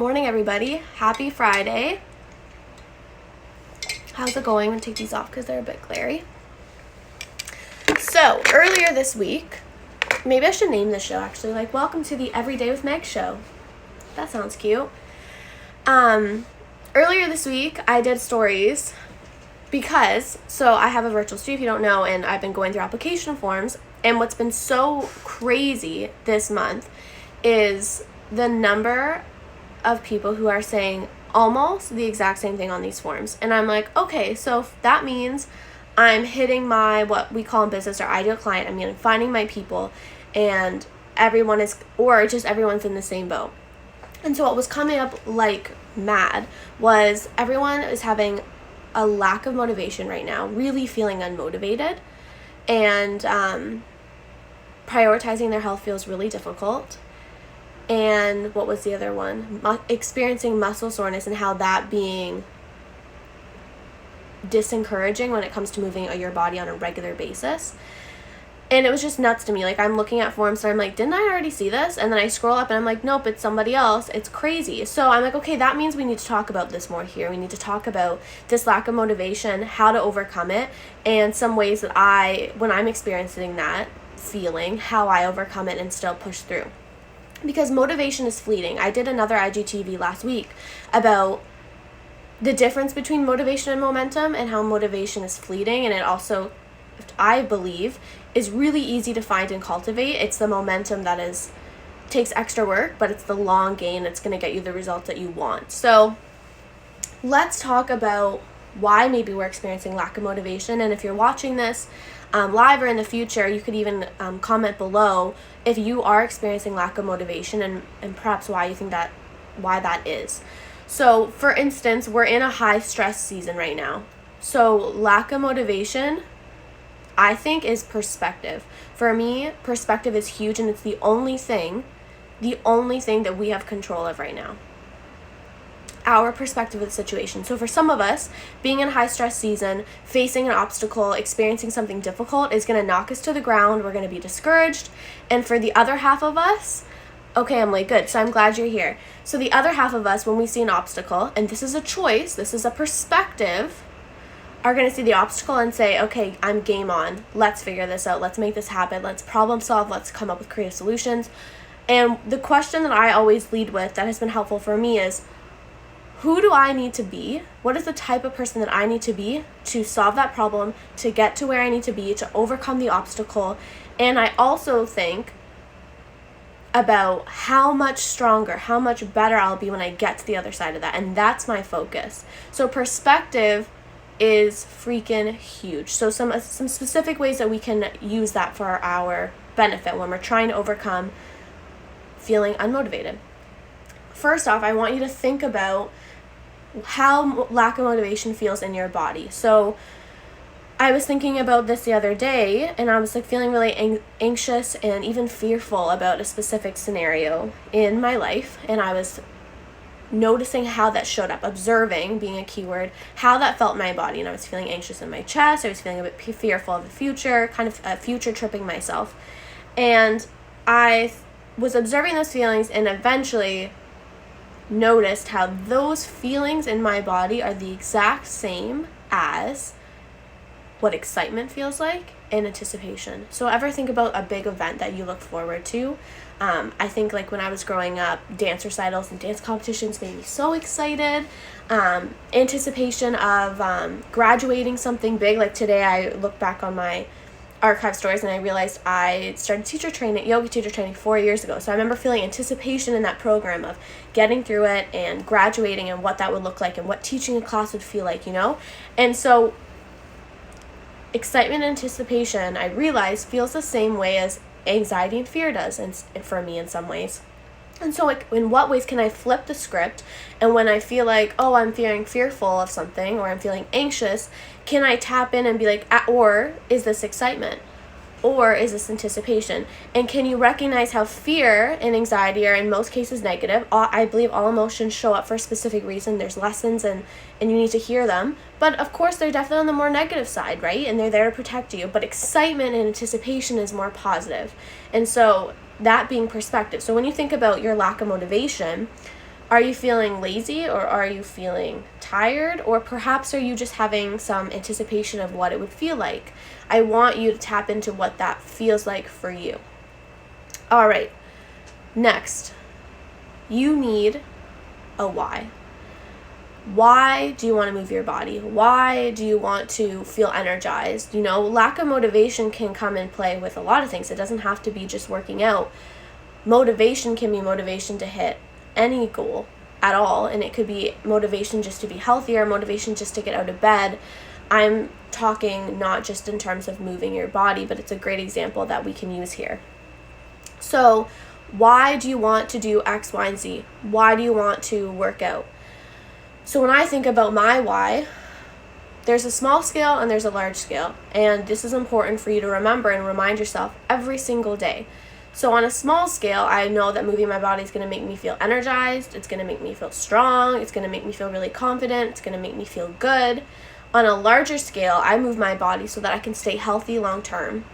Morning, everybody. Happy Friday. How's it going? I'm going to take these off because they're a bit glary. So, earlier this week, maybe I should name this show actually, like, welcome to the Everyday with Meg show. That sounds cute. Earlier this week, I did stories because, so I have a virtual studio, if you don't know, and I've been going through application forms, and what's been so crazy this month is the number of people who are saying almost the exact same thing on these forms. And I'm like, okay, so that means I'm hitting my, what we call in business, our ideal client. I mean, I'm finding my people, and everyone is, or just everyone's in the same boat. And so what was coming up like mad was everyone is having a lack of motivation right now, really feeling unmotivated, and prioritizing their health feels really difficult. And what was the other one? Experiencing muscle soreness, and how that being disencouraging when it comes to moving your body on a regular basis. And it was just nuts to me. Like, I'm looking at forms and I'm like, didn't I already see this? And then I scroll up and I'm like, nope, it's somebody else. It's crazy. So I'm like, okay, that means we need to talk about this more here. We need to talk about this lack of motivation, how to overcome it, and some ways that when I'm experiencing that feeling, how I overcome it and still push through. Because motivation is fleeting. I did another IGTV last week about the difference between motivation and momentum, and how motivation is fleeting, and it also, I believe, is really easy to find and cultivate. It's the momentum that takes extra work, but it's the long game that's going to get you the results that you want. So let's talk about why maybe we're experiencing lack of motivation. And if you're watching this live or in the future, you could even comment below if you are experiencing lack of motivation, and perhaps why you think why that is. So for instance, we're in a high stress season right now. So lack of motivation, I think, is perspective. For me, perspective is huge, and it's the only thing that we have control of right now. Our perspective of the situation. So for some of us, being in a high stress season, facing an obstacle, experiencing something difficult is going to knock us to the ground. We're going to be discouraged. And for the other half of us, okay, Emily, good. So I'm glad you're here. So the other half of us, when we see an obstacle, and this is a choice, this is a perspective, are going to see the obstacle and say, okay, I'm game on. Let's figure this out. Let's make this happen. Let's problem solve. Let's come up with creative solutions. And the question that I always lead with that has been helpful for me is, who do I need to be? What is the type of person that I need to be to solve that problem, to get to where I need to be, to overcome the obstacle? And I also think about how much stronger, how much better I'll be when I get to the other side of that. And that's my focus. So perspective is freaking huge. So some specific ways that we can use that for our benefit when we're trying to overcome feeling unmotivated. First off, I want you to think about how lack of motivation feels in your body. So I was thinking about this the other day, and I was like feeling really anxious and even fearful about a specific scenario in my life, and I was noticing how that showed up, observing being a keyword, how that felt in my body. And I was feeling anxious in my chest. I was feeling a bit fearful of the future, kind of future tripping myself. And I was observing those feelings, and eventually noticed how those feelings in my body are the exact same as what excitement feels like and anticipation. So ever think about a big event that you look forward to? I think like when I was growing up, dance recitals and dance competitions made me so excited. Anticipation of graduating something big. Like today I look back on my archive stories and I realized I started yoga teacher training 4 years ago. So I remember feeling anticipation in that program of getting through it and graduating and what that would look like and what teaching a class would feel like, And so excitement and anticipation, I realized, feels the same way as anxiety and fear does, and for me in some ways. And so like, in what ways can I flip the script, and when I feel like, oh, I'm feeling fearful of something or I'm feeling anxious, can I tap in and be like, or is this excitement? Or is this anticipation? And can you recognize how fear and anxiety are in most cases negative? I believe all emotions show up for a specific reason. There's lessons and you need to hear them. But of course, they're definitely on the more negative side, right? And they're there to protect you. But excitement and anticipation is more positive. And so that being perspective. So when you think about your lack of motivation, Are you feeling lazy, or are you feeling tired, or perhaps are you just having some anticipation of what it would feel like? I want you to tap into what that feels like for you. All right, next, you need a why. Why do you want to move your body? Why do you want to feel energized? Lack of motivation can come in play with a lot of things. It doesn't have to be just working out. Motivation can be motivation to hit any goal at all, and it could be motivation just to be healthier, motivation just to get out of bed. I'm talking not just in terms of moving your body, but it's a great example that we can use here. So, why do you want to do X, Y, and Z? Why do you want to work out? So when I think about my why, there's a small scale and there's a large scale. And this is important for you to remember and remind yourself every single day. So on a small scale, I know that moving my body is going to make me feel energized. It's going to make me feel strong. It's going to make me feel really confident. It's going to make me feel good. On a larger scale, I move my body so that I can stay healthy long term.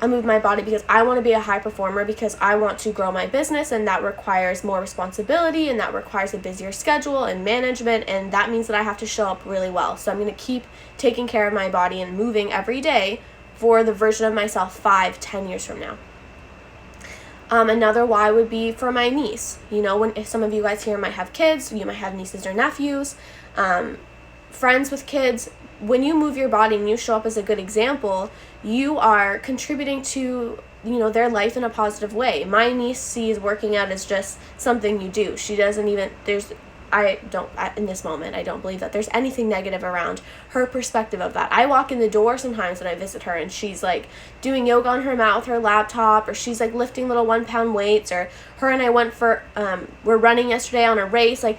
I move my body because I want to be a high performer, because I want to grow my business, and that requires more responsibility, and that requires a busier schedule and management, and that means that I have to show up really well. So I'm going to keep taking care of my body and moving every day for the version of myself 5-10 years from now. Another why would be for my niece. If some of you guys here might have kids, you might have nieces or nephews, friends with kids. When you move your body and you show up as a good example, you are contributing to, their life in a positive way. My niece sees working out as just something you do. She doesn't even, in this moment, I don't believe that there's anything negative around her perspective of that. I walk in the door sometimes when I visit her, and she's like doing yoga on her mat with her laptop, or she's like lifting little 1-pound weights, or her and I we're running yesterday on a race. Like,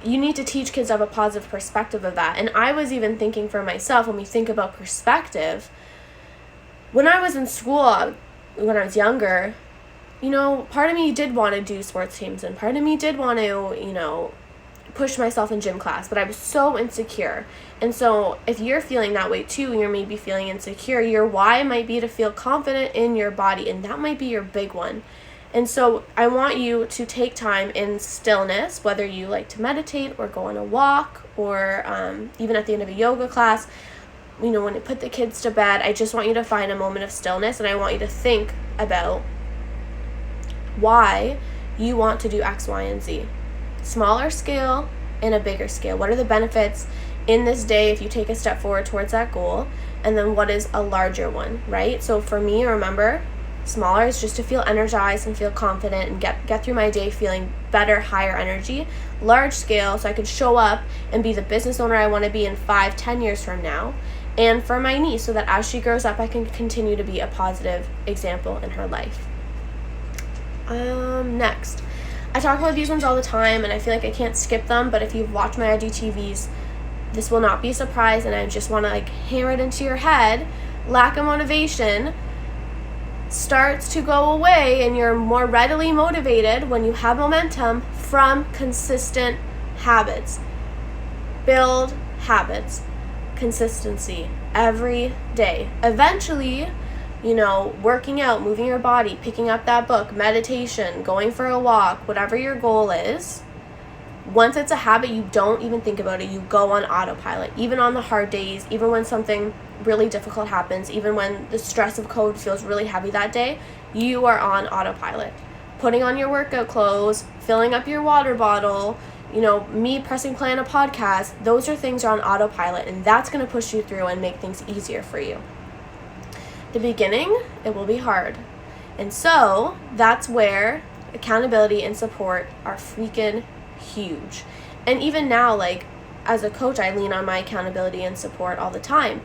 you need to teach kids to have a positive perspective of that. And I was even thinking for myself, when we think about perspective, when I was in school, when I was younger, part of me did want to do sports teams, and part of me did want to, push myself in gym class, but I was so insecure. And so if you're feeling that way too, and you're maybe feeling insecure, your why might be to feel confident in your body, and that might be your big one. And so I want you to take time in stillness, whether you like to meditate or go on a walk, or even at the end of a yoga class, when you put the kids to bed, I just want you to find a moment of stillness, and I want you to think about why you want to do X, Y, and Z. Smaller scale and a bigger scale. What are the benefits in this day if you take a step forward towards that goal? And then what is a larger one, right? So for me, remember, smaller is just to feel energized and feel confident and get through my day feeling better, higher energy. Large scale, so I can show up and be the business owner I want to be in 5-10 years from now. And for my niece, so that as she grows up, I can continue to be a positive example in her life. Next. I talk about these ones all the time, and I feel like I can't skip them, but if you've watched my IGTVs, this will not be a surprise, and I just want to hammer it into your head. Lack of motivation starts to go away, and you're more readily motivated when you have momentum from consistent habits. Build habits. Consistency every day. Eventually, working out, moving your body, picking up that book, meditation, going for a walk, whatever your goal is, once it's a habit, you don't even think about it. You go on autopilot, even on the hard days, even when something really difficult happens, even when the stress of COVID feels really heavy that day, you are on autopilot. Putting on your workout clothes, filling up your water bottle, me pressing play on a podcast, those are things on autopilot, and that's going to push you through and make things easier for you. The beginning, it will be hard. And so that's where accountability and support are freaking huge. And even now, as a coach, I lean on my accountability and support all the time,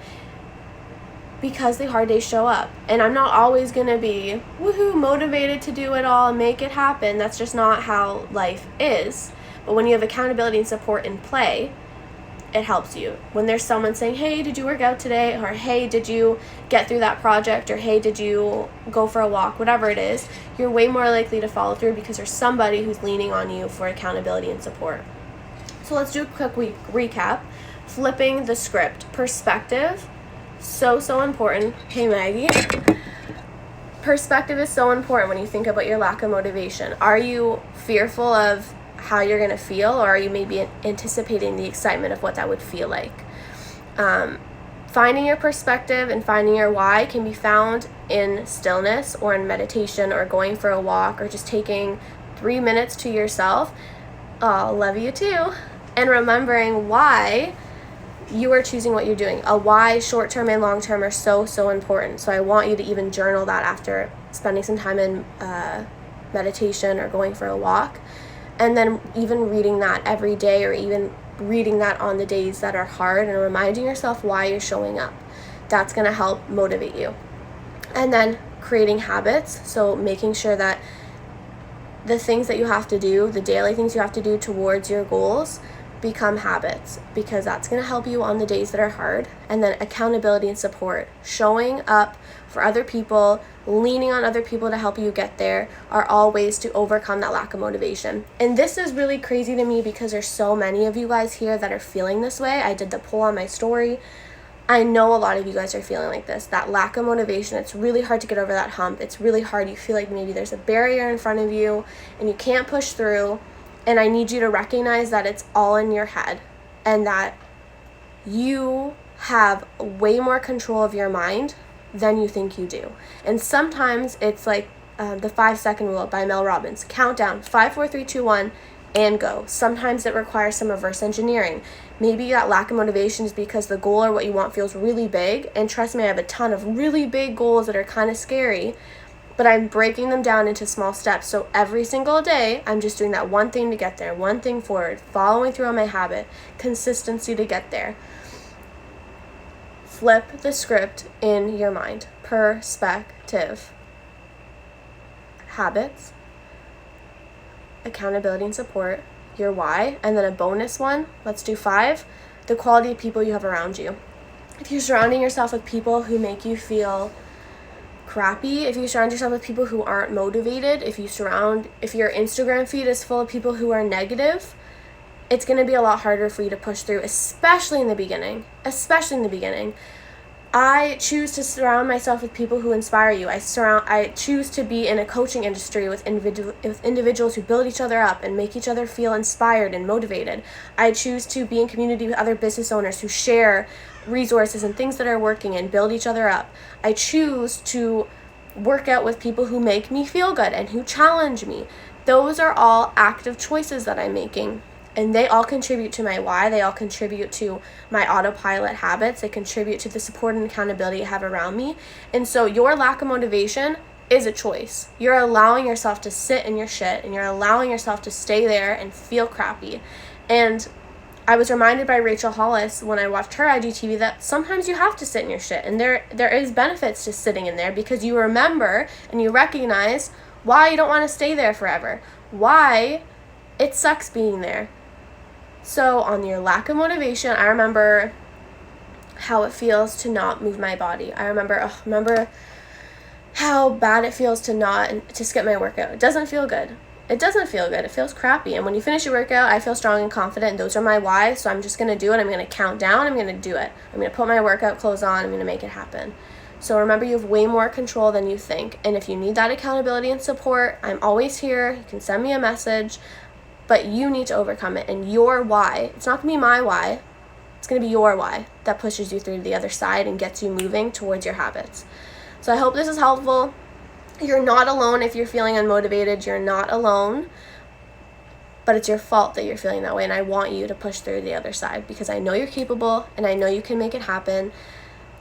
because the hard days show up. And I'm not always going to be motivated to do it all and make it happen. That's just not how life is. But when you have accountability and support in play, it helps you. When there's someone saying, hey, did you work out today? Or hey, did you get through that project? Or hey, did you go for a walk? Whatever it is, you're way more likely to follow through because there's somebody who's leaning on you for accountability and support. So let's do a quick recap. Flipping the script. Perspective, so important. Hey, Maggie. perspective is so important when you think about your lack of motivation. Are you fearful of how you're going to feel, or are you maybe anticipating the excitement of what that would feel like? Finding your perspective and finding your why can be found in stillness or in meditation or going for a walk or just taking 3 minutes to yourself. Oh, love you too. And remembering why you are choosing what you're doing. A why, short-term and long-term, are so, so important. So I want you to even journal that after spending some time in meditation or going for a walk. And then even reading that every day, or even reading that on the days that are hard, and reminding yourself why you're showing up. That's going to help motivate you. And then creating habits. So making sure that the things that you have to do, the daily things you have to do towards your goals, become habits, because that's going to help you on the days that are hard. And then accountability and support, showing up for other people, leaning on other people to help you get there, are all ways to overcome that lack of motivation. And this is really crazy to me because there's so many of you guys here that are feeling this way. I did the poll on my story. I know a lot of you guys are feeling like this, that lack of motivation. It's really hard to get over that hump. It's really hard. You feel like maybe there's a barrier in front of you and you can't push through. And I need you to recognize that it's all in your head, and that you have way more control of your mind than you think you do. And sometimes it's like the 5-second rule by Mel Robbins. Count down, 5, 4, 3, 2, 1, and go. Sometimes it requires some reverse engineering. Maybe that lack of motivation is because the goal or what you want feels really big. And trust me, I have a ton of really big goals that are kind of scary, but I'm breaking them down into small steps. So every single day, I'm just doing that one thing to get there, one thing forward, following through on my habit, consistency to get there. Flip the script in your mind. Perspective. Habits, accountability and support, your why, and then a bonus one, let's do 5, the quality of people you have around you. If you're surrounding yourself with people who make you feel crappy, if you surround yourself with people who aren't motivated, if your Instagram feed is full of people who are negative, it's going to be a lot harder for you to push through, especially in the beginning. I choose to surround myself with people who inspire you. I choose to be in a coaching industry with individuals who build each other up and make each other feel inspired and motivated. I choose to be in community with other business owners who share resources and things that are working and build each other up. I choose to work out with people who make me feel good and who challenge me. Those are all active choices that I'm making. And they all contribute to my why. They all contribute to my autopilot habits. They contribute to the support and accountability I have around me. And so your lack of motivation is a choice. You're allowing yourself to sit in your shit, and you're allowing yourself to stay there and feel crappy. And I was reminded by Rachel Hollis when I watched her IGTV that sometimes you have to sit in your shit. And there is benefits to sitting in there, because you remember and you recognize why you don't want to stay there forever. Why it sucks being there. So on your lack of motivation, I remember how it feels to not move my body. I remember how bad it feels to skip my workout. It doesn't feel good. It feels crappy. And when you finish your workout, I feel strong and confident. And those are my why. So I'm just going to do it. I'm going to count down. I'm going to do it. I'm going to put my workout clothes on. I'm going to make it happen. So remember, you have way more control than you think. And if you need that accountability and support, I'm always here. You can send me a message. But you need to overcome it. And your why, it's not going to be my why. It's going to be your why that pushes you through to the other side and gets you moving towards your habits. So I hope this is helpful. You're not alone if you're feeling unmotivated. You're not alone. But it's your fault that you're feeling that way. And I want you to push through to the other side, because I know you're capable and I know you can make it happen.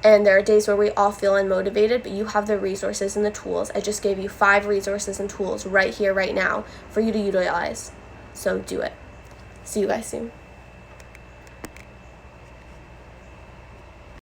And there are days where we all feel unmotivated, but you have the resources and the tools. I just gave you 5 resources and tools right here, right now for you to utilize. So do it. See you guys soon.